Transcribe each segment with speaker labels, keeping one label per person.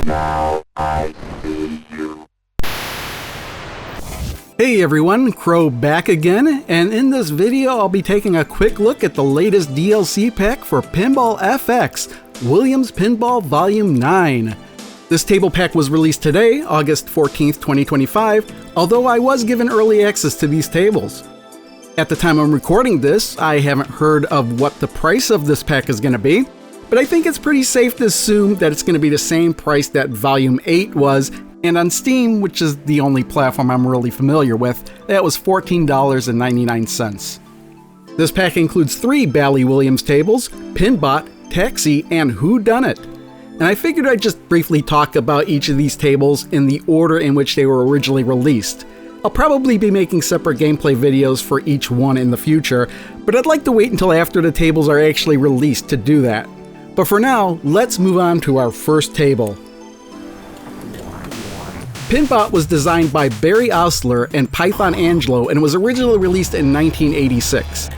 Speaker 1: Now I see you.
Speaker 2: Hey everyone, Crow back again, and in this video I'll be taking a quick look at the latest DLC pack for Pinball FX, Williams Pinball Volume 9. This table pack was released today, August 14th, 2025, although I was given early access to these tables. At the time I'm recording this, I haven't heard of what the price of this pack is going to be, but I think it's pretty safe to assume that it's going to be the same price that Volume 8 was, and on Steam, which is the only platform I'm really familiar with, that was $14.99. This pack includes 3 Bally Williams tables, PinBot, Taxi, and Who Done It. And I figured I'd just briefly talk about each of these tables in the order in which they were originally released. I'll probably be making separate gameplay videos for each one in the future, but I'd like to wait until after the tables are actually released to do that. But for now, let's move on to our first table. PinBot was designed by Barry Osler and Python Angelo and was originally released in 1986.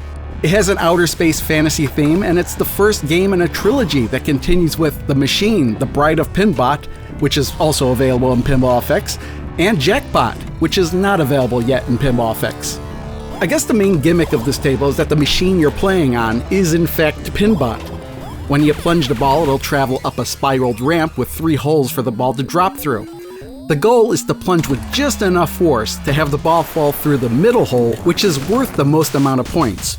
Speaker 2: It has an outer space fantasy theme, and it's the first game in a trilogy that continues with The Machine, the Bride of PinBot, which is also available in Pinball FX, and Jackpot, which is not available yet in Pinball FX. I guess the main gimmick of this table is that the machine you're playing on is in fact PinBot. When you plunge the ball, it'll travel up a spiraled ramp with 3 holes for the ball to drop through. The goal is to plunge with just enough force to have the ball fall through the middle hole, which is worth the most amount of points.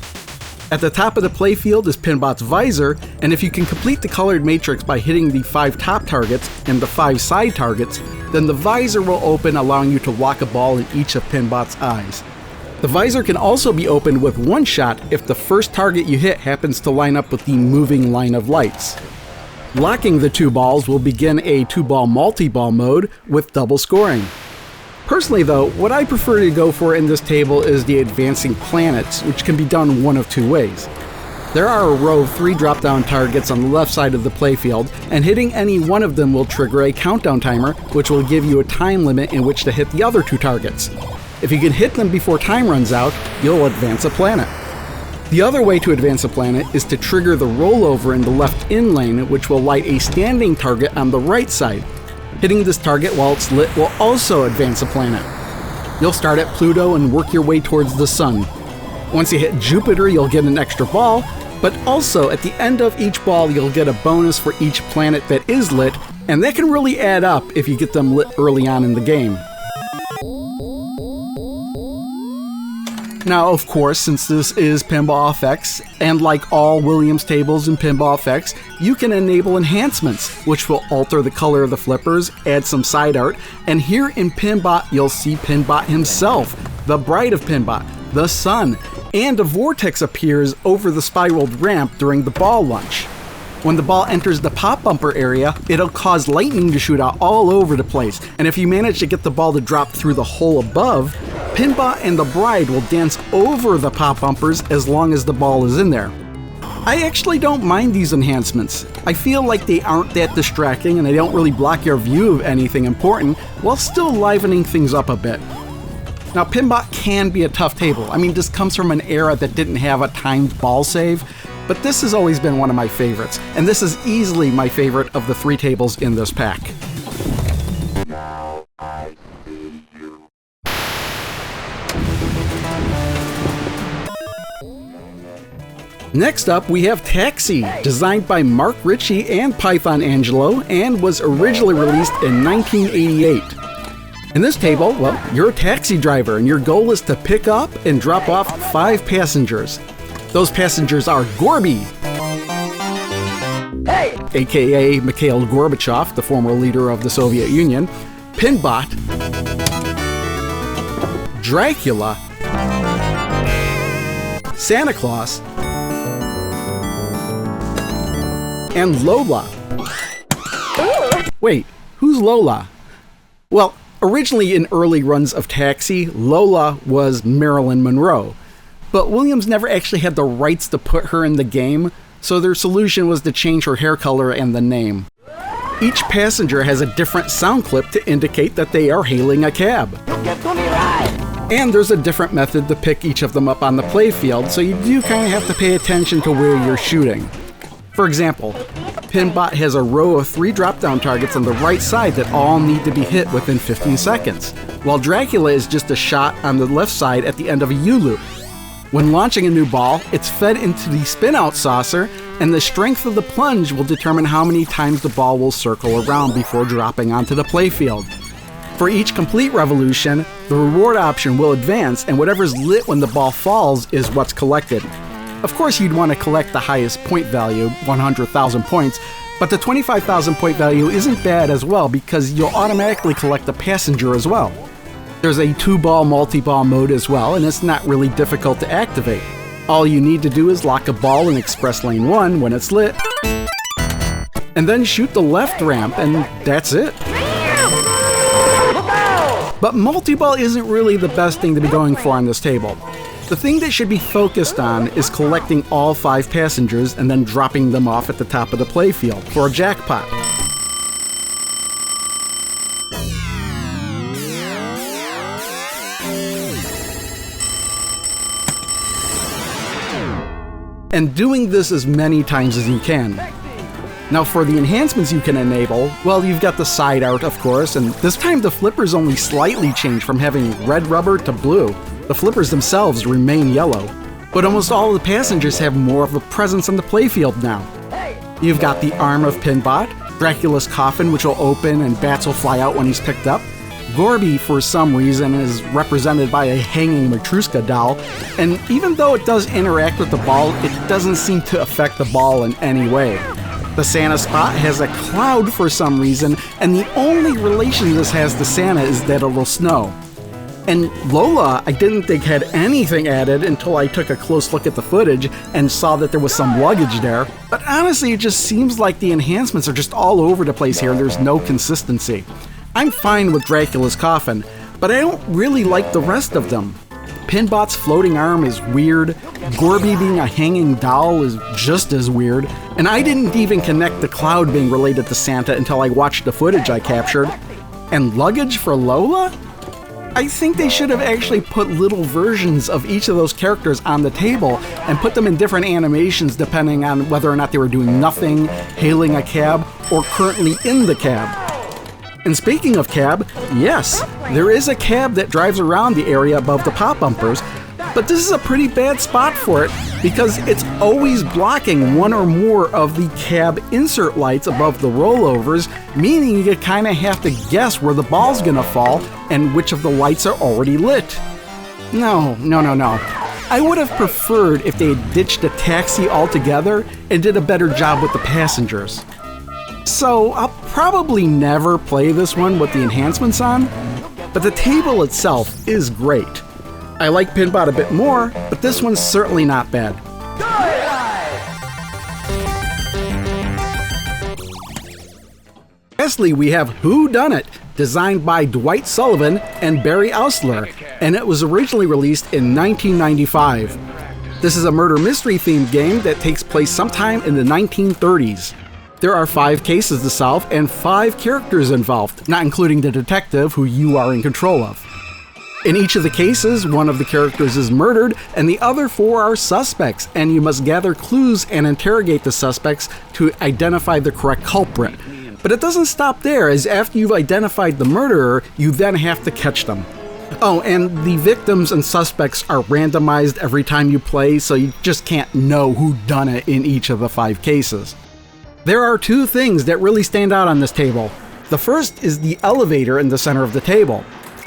Speaker 2: At the top of the playfield is PinBot's visor, and if you can complete the colored matrix by hitting the 5 top targets and the 5 side targets, then the visor will open, allowing you to lock a ball in each of PinBot's eyes. The visor can also be opened with one shot if the first target you hit happens to line up with the moving line of lights. Locking the 2 balls will begin a 2-ball multi-ball mode with double scoring. Personally though, what I prefer to go for in this table is the advancing planets, which can be done one of 2 ways. There are a row of 3 drop-down targets on the left side of the playfield, and hitting any one of them will trigger a countdown timer, which will give you a time limit in which to hit the other 2 targets. If you can hit them before time runs out, you'll advance a planet. The other way to advance a planet is to trigger the rollover in the left in lane, which will light a standing target on the right side. Hitting this target while it's lit will also advance a planet. You'll start at Pluto and work your way towards the Sun. Once you hit Jupiter, you'll get an extra ball, but also at the end of each ball you'll get a bonus for each planet that is lit, and that can really add up if you get them lit early on in the game. Now, of course, since this is Pinball FX, and like all Williams tables in Pinball FX, you can enable enhancements, which will alter the color of the flippers, add some side art, and here in PinBot you'll see PinBot himself, the Bride of PinBot, the Sun, and a vortex appears over the spiraled ramp during the ball launch. When the ball enters the pop bumper area, it'll cause lightning to shoot out all over the place, and if you manage to get the ball to drop through the hole above, PinBot and the Bride will dance over the pop bumpers as long as the ball is in there. I actually don't mind these enhancements. I feel like they aren't that distracting and they don't really block your view of anything important, while still livening things up a bit. Now, PinBot can be a tough table. I mean, this comes from an era that didn't have a timed ball save, but this has always been one of my favorites, and this is easily my favorite of the 3 tables in this pack.
Speaker 1: Now I see you.
Speaker 2: Next up, we have Taxi, designed by Mark Ritchie and Python Angelo, and was originally released in 1988. In this table, well, you're a taxi driver, and your goal is to pick up and drop off 5 passengers. Those passengers are Gorby, aka Mikhail Gorbachev, the former leader of the Soviet Union, PinBot, Dracula, Santa Claus, and Lola. Wait, who's Lola? Well, originally in early runs of Taxi, Lola was Marilyn Monroe. But Williams never actually had the rights to put her in the game, so their solution was to change her hair color and the name. Each passenger has a different sound clip to indicate that they are hailing a cab. And there's a different method to pick each of them up on the playfield, so you do kind of have to pay attention to where you're shooting. For example, PinBot has a row of 3 drop-down targets on the right side that all need to be hit within 15 seconds, while Dracula is just a shot on the left side at the end of a U-loop. When launching a new ball, it's fed into the spin-out saucer, and the strength of the plunge will determine how many times the ball will circle around before dropping onto the playfield. For each complete revolution, the reward option will advance, and whatever's lit when the ball falls is what's collected. Of course, you'd want to collect the highest point value, 100,000 points, but the 25,000 point value isn't bad as well because you'll automatically collect the passenger as well. There's a 2-ball multi-ball mode as well, and it's not really difficult to activate. All you need to do is lock a ball in Express Lane 1 when it's lit, and then shoot the left ramp, and that's it. But multi-ball isn't really the best thing to be going for on this table. The thing that should be focused on is collecting all 5 passengers and then dropping them off at the top of the playfield for a jackpot. And doing this as many times as you can. Now for the enhancements you can enable, well, you've got the side art, of course, and this time the flippers only slightly change from having red rubber to blue. The flippers themselves remain yellow, but almost all of the passengers have more of a presence on the playfield now. You've got the arm of PinBot, Dracula's coffin which will open and bats will fly out when he's picked up. Gorby, for some reason, is represented by a hanging Matryoshka doll, and even though it does interact with the ball, it doesn't seem to affect the ball in any way. The Santa spot has a cloud for some reason, and the only relation this has to Santa is that it'll snow. And Lola, I didn't think had anything added until I took a close look at the footage and saw that there was some luggage there. But honestly, it just seems like the enhancements are just all over the place here and there's no consistency. I'm fine with Dracula's coffin, but I don't really like the rest of them. PinBot's floating arm is weird, Gorby being a hanging doll is just as weird, and I didn't even connect the cloud being related to Santa until I watched the footage I captured. And luggage for Lola? I think they should have actually put little versions of each of those characters on the table and put them in different animations depending on whether or not they were doing nothing, hailing a cab, or currently in the cab. And speaking of cab, yes, there is a cab that drives around the area above the pop bumpers, but this is a pretty bad spot for it because it's always blocking one or more of the cab insert lights above the rollovers, meaning you kind of have to guess where the ball's gonna fall and which of the lights are already lit. No. I would have preferred if they had ditched the taxi altogether and did a better job with the passengers. So I'll probably never play this one with the enhancements on, but the table itself is great. I like PinBot a bit more, but this one's certainly not bad. Lastly, we have Who Done It, designed by Dwight Sullivan and Barry Ausler, and it was originally released in 1995. This is a murder mystery themed game that takes place sometime in the 1930s. There are 5 cases to solve and 5 characters involved, not including the detective who you are in control of. In each of the cases, one of the characters is murdered and the other 4 are suspects, and you must gather clues and interrogate the suspects to identify the correct culprit. But it doesn't stop there, as after you've identified the murderer, you then have to catch them. Oh, and the victims and suspects are randomized every time you play, so you just can't know who done it in each of the 5 cases. There are 2 things that really stand out on this table. The first is the elevator in the center of the table.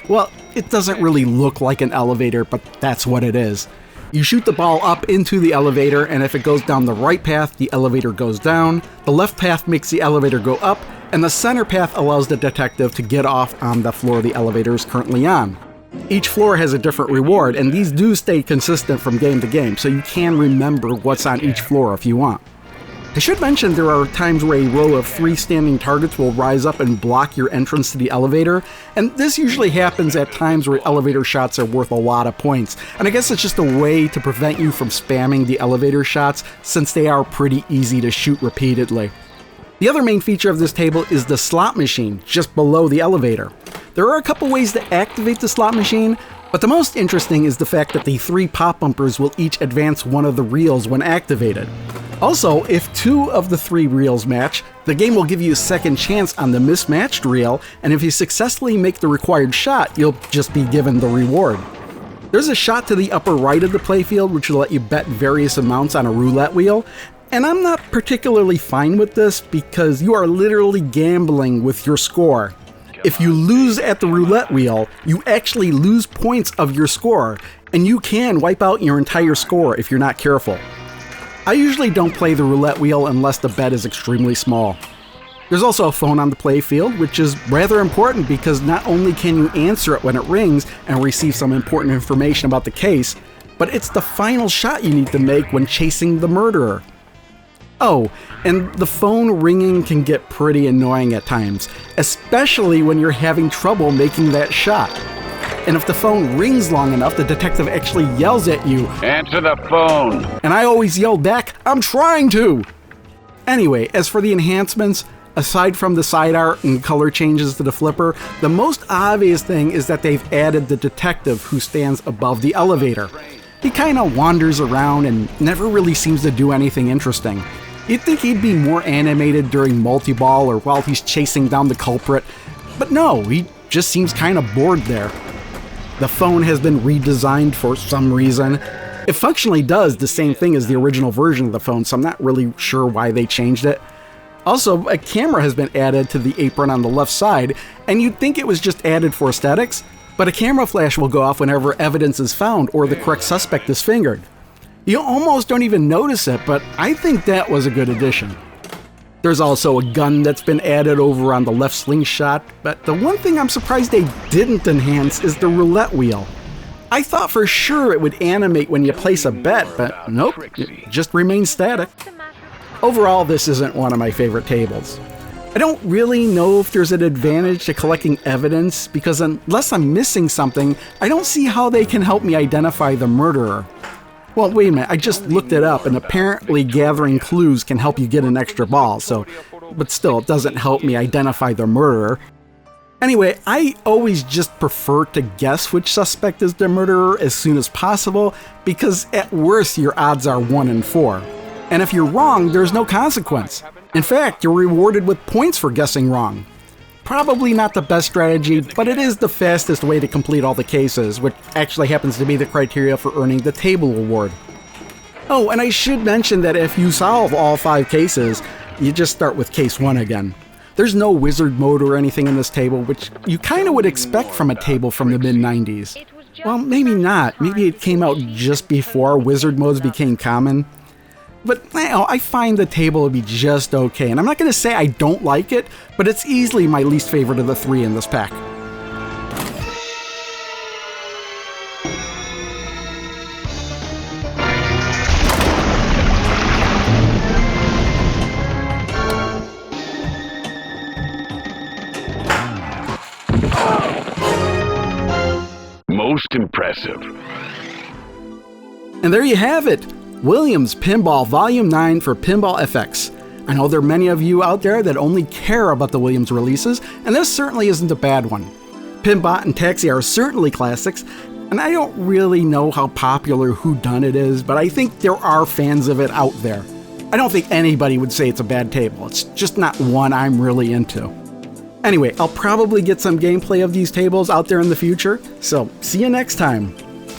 Speaker 2: Well, it doesn't really look like an elevator, but that's what it is. You shoot the ball up into the elevator, and if it goes down the right path, the elevator goes down, the left path makes the elevator go up, and the center path allows the detective to get off on the floor the elevator is currently on. Each floor has a different reward, and these do stay consistent from game to game, so you can remember what's on each floor if you want. I should mention there are times where a row of 3 standing targets will rise up and block your entrance to the elevator, and this usually happens at times where elevator shots are worth a lot of points, and I guess it's just a way to prevent you from spamming the elevator shots since they are pretty easy to shoot repeatedly. The other main feature of this table is the slot machine, just below the elevator. There are a couple ways to activate the slot machine, but the most interesting is the fact that the 3 pop bumpers will each advance one of the reels when activated. Also, if 2 of the 3 reels match, the game will give you a second chance on the mismatched reel, and if you successfully make the required shot, you'll just be given the reward. There's a shot to the upper right of the playfield which will let you bet various amounts on a roulette wheel, and I'm not particularly fine with this because you are literally gambling with your score. If you lose at the roulette wheel, you actually lose points of your score, and you can wipe out your entire score if you're not careful. I usually don't play the roulette wheel unless the bet is extremely small. There's also a phone on the playfield, which is rather important because not only can you answer it when it rings and receive some important information about the case, but it's the final shot you need to make when chasing the murderer. Oh, and the phone ringing can get pretty annoying at times, especially when you're having trouble making that shot. And if the phone rings long enough, the detective actually yells at you,
Speaker 1: Answer the phone!
Speaker 2: And I always yell back, I'm trying to! Anyway, as for the enhancements, aside from the side art and color changes to the flipper, the most obvious thing is that they've added the detective who stands above the elevator. He kinda wanders around and never really seems to do anything interesting. You'd think he'd be more animated during multi-ball or while he's chasing down the culprit, but no, he just seems kinda bored there. The phone has been redesigned for some reason. It functionally does the same thing as the original version of the phone, so I'm not really sure why they changed it. Also, a camera has been added to the apron on the left side, and you'd think it was just added for aesthetics, but a camera flash will go off whenever evidence is found or the correct suspect is fingered. You almost don't even notice it, but I think that was a good addition. There's also a gun that's been added over on the left slingshot, but the one thing I'm surprised they didn't enhance is the roulette wheel. I thought for sure it would animate when you place a bet, but nope, it just remains static. Overall, this isn't one of my favorite tables. I don't really know if there's an advantage to collecting evidence because unless I'm missing something, I don't see how they can help me identify the murderer. Well, wait a minute, I just looked it up and apparently gathering clues can help you get an extra ball, but still, it doesn't help me identify the murderer. Anyway, I always just prefer to guess which suspect is the murderer as soon as possible because at worst your odds are 1 in 4. And if you're wrong, there's no consequence. In fact, you're rewarded with points for guessing wrong. Probably not the best strategy, but it is the fastest way to complete all the cases, which actually happens to be the criteria for earning the table award. Oh, and I should mention that if you solve all 5 cases, you just start with case 1 again. There's no wizard mode or anything in this table, which you kinda would expect from a table from the mid-90s. Well, maybe not. Maybe it came out just before wizard modes became common. But I find the table to be just okay, and I'm not going to say I don't like it, but it's easily my least favorite of the 3 in this pack.
Speaker 1: Most impressive.
Speaker 2: And there you have it! Williams Pinball Volume 9 for Pinball FX. I know there are many of you out there that only care about the Williams releases, and this certainly isn't a bad one. PinBot and Taxi are certainly classics, and I don't really know how popular dunnit is, but I think there are fans of it out there. I don't think anybody would say it's a bad table, it's just not one I'm really into. Anyway, I'll probably get some gameplay of these tables out there in the future, so see you next time.